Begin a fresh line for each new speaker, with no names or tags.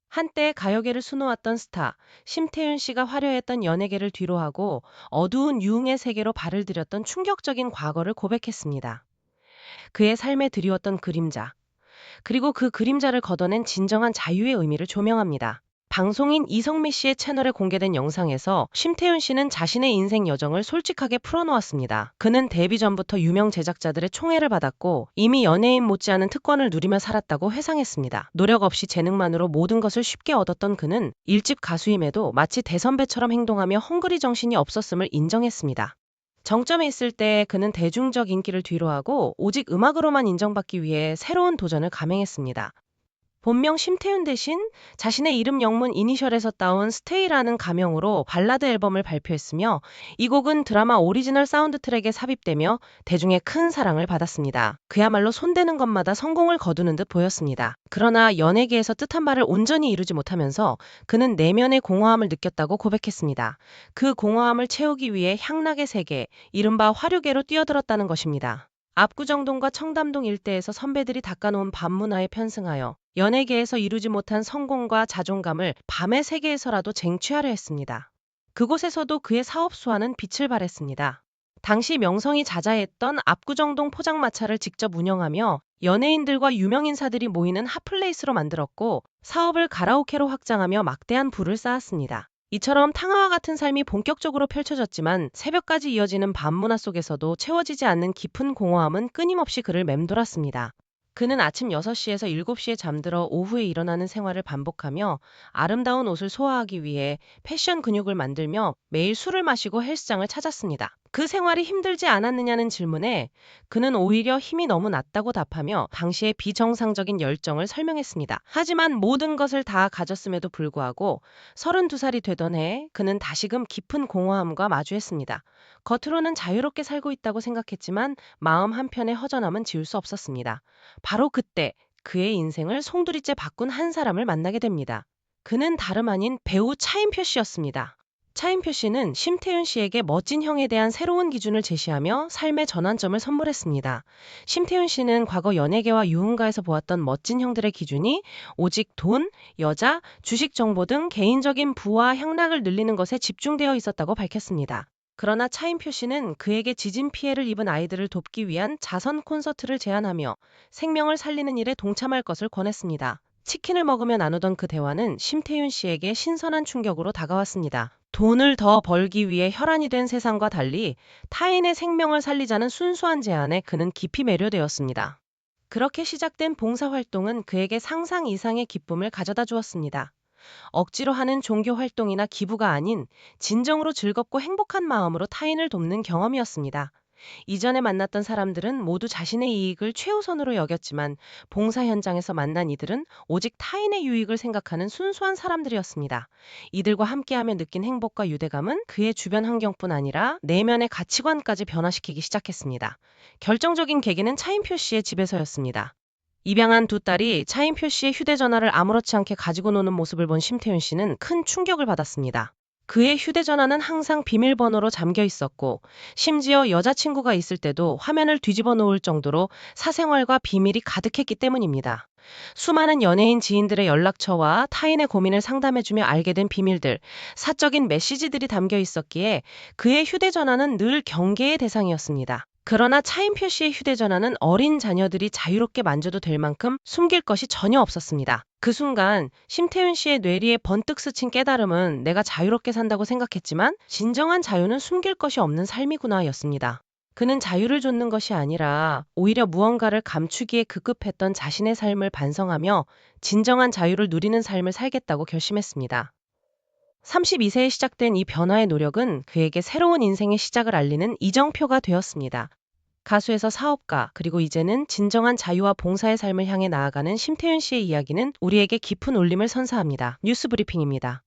한때 가요계를 수놓았던 스타, 심태윤 씨가 화려했던 연예계를 뒤로하고 어두운 유흥의 세계로 발을 들였던 충격적인 과거를 고백했습니다. 그의 삶에 드리웠던 그림자, 그리고 그 그림자를 걷어낸 진정한 자유의 의미를 조명합니다. 방송인 이성미 씨의 채널에 공개된 영상에서 심태윤 씨는 자신의 인생 여정을 솔직하게 풀어놓았습니다. 그는 데뷔 전부터 유명 제작자들의 총애를 받았고 이미 연예인 못지않은 특권을 누리며 살았다고 회상했습니다. 노력 없이 재능만으로 모든 것을 쉽게 얻었던 그는 1집 가수임에도 마치 대선배처럼 행동하며 헝그리 정신이 없었음을 인정했습니다. 정점에 있을 때 그는 대중적 인기를 뒤로하고 오직 음악으로만 인정받기 위해 새로운 도전을 감행했습니다. 본명 심태윤 대신 자신의 이름 영문 이니셜에서 따온 스테이라는 가명으로 발라드 앨범을 발표했으며 이 곡은 드라마 오리지널 사운드 트랙에 삽입되며 대중의 큰 사랑을 받았습니다. 그야말로 손대는 것마다 성공을 거두는 듯 보였습니다. 그러나 연예계에서 뜻한 바를 온전히 이루지 못하면서 그는 내면의 공허함을 느꼈다고 고백했습니다. 그 공허함을 채우기 위해 향락의 세계, 이른바 화류계로 뛰어들었다는 것입니다. 압구정동과 청담동 일대에서 선배들이 닦아놓은 밤문화에 편승하여 연예계에서 이루지 못한 성공과 자존감을 밤의 세계에서라도 쟁취하려 했습니다. 그곳에서도 그의 사업 수완은 빛을 발했습니다. 당시 명성이 자자했던 압구정동 포장마차를 직접 운영하며 연예인들과 유명인사들이 모이는 핫플레이스로 만들었고 사업을 가라오케로 확장하며 막대한 부를 쌓았습니다. 이처럼 탕화와 같은 삶이 본격적으로 펼쳐졌지만 새벽까지 이어지는 밤문화 속에서도 채워지지 않는 깊은 공허함은 끊임없이 그를 맴돌았습니다. 그는 아침 6시에서 7시에 잠들어 오후에 일어나는 생활을 반복하며 아름다운 옷을 소화하기 위해 패션 근육을 만들며 매일 술을 마시고 헬스장을 찾았습니다. 그 생활이 힘들지 않았느냐는 질문에 그는 오히려 힘이 너무 났다고 답하며 당시의 비정상적인 열정을 설명했습니다. 하지만 모든 것을 다 가졌음에도 불구하고 32살이 되던 해 그는 다시금 깊은 공허함과 마주했습니다. 겉으로는 자유롭게 살고 있다고 생각했지만 마음 한편의 허전함은 지울 수 없었습니다. 바로 그때 그의 인생을 송두리째 바꾼 한 사람을 만나게 됩니다. 그는 다름 아닌 배우 차인표 씨였습니다. 차인표 씨는 심태윤 씨에게 멋진 형에 대한 새로운 기준을 제시하며 삶의 전환점을 선물했습니다. 심태윤 씨는 과거 연예계와 유흥가에서 보았던 멋진 형들의 기준이 오직 돈, 여자, 주식 정보 등 개인적인 부와 향락을 늘리는 것에 집중되어 있었다고 밝혔습니다. 그러나 차인표 씨는 그에게 지진 피해를 입은 아이들을 돕기 위한 자선 콘서트를 제안하며 생명을 살리는 일에 동참할 것을 권했습니다. 치킨을 먹으며 나누던 그 대화는 심태윤 씨에게 신선한 충격으로 다가왔습니다. 돈을 더 벌기 위해 혈안이 된 세상과 달리 타인의 생명을 살리자는 순수한 제안에 그는 깊이 매료되었습니다. 그렇게 시작된 봉사활동은 그에게 상상 이상의 기쁨을 가져다 주었습니다. 억지로 하는 종교 활동이나 기부가 아닌 진정으로 즐겁고 행복한 마음으로 타인을 돕는 경험이었습니다. 이전에 만났던 사람들은 모두 자신의 이익을 최우선으로 여겼지만 봉사 현장에서 만난 이들은 오직 타인의 유익을 생각하는 순수한 사람들이었습니다. 이들과 함께하며 느낀 행복과 유대감은 그의 주변 환경뿐 아니라 내면의 가치관까지 변화시키기 시작했습니다. 결정적인 계기는 차인표 씨의 집에서였습니다. 입양한 두 딸이 차인표 씨의 휴대전화를 아무렇지 않게 가지고 노는 모습을 본 심태윤 씨는 큰 충격을 받았습니다. 그의 휴대전화는 항상 비밀번호로 잠겨 있었고 심지어 여자친구가 있을 때도 화면을 뒤집어 놓을 정도로 사생활과 비밀이 가득했기 때문입니다. 수많은 연예인 지인들의 연락처와 타인의 고민을 상담해주며 알게 된 비밀들, 사적인 메시지들이 담겨 있었기에 그의 휴대전화는 늘 경계의 대상이었습니다. 그러나 차인표 씨의 휴대전화는 어린 자녀들이 자유롭게 만져도 될 만큼 숨길 것이 전혀 없었습니다. 그 순간 심태윤 씨의 뇌리에 번뜩 스친 깨달음은 내가 자유롭게 산다고 생각했지만 진정한 자유는 숨길 것이 없는 삶이구나 였습니다. 그는 자유를 좇는 것이 아니라 오히려 무언가를 감추기에 급급했던 자신의 삶을 반성하며 진정한 자유를 누리는 삶을 살겠다고 결심했습니다. 32세에 시작된 이 변화의 노력은 그에게 새로운 인생의 시작을 알리는 이정표가 되었습니다. 가수에서 사업가, 그리고 이제는 진정한 자유와 봉사의 삶을 향해 나아가는 심태윤 씨의 이야기는 우리에게 깊은 울림을 선사합니다. 뉴스 브리핑입니다.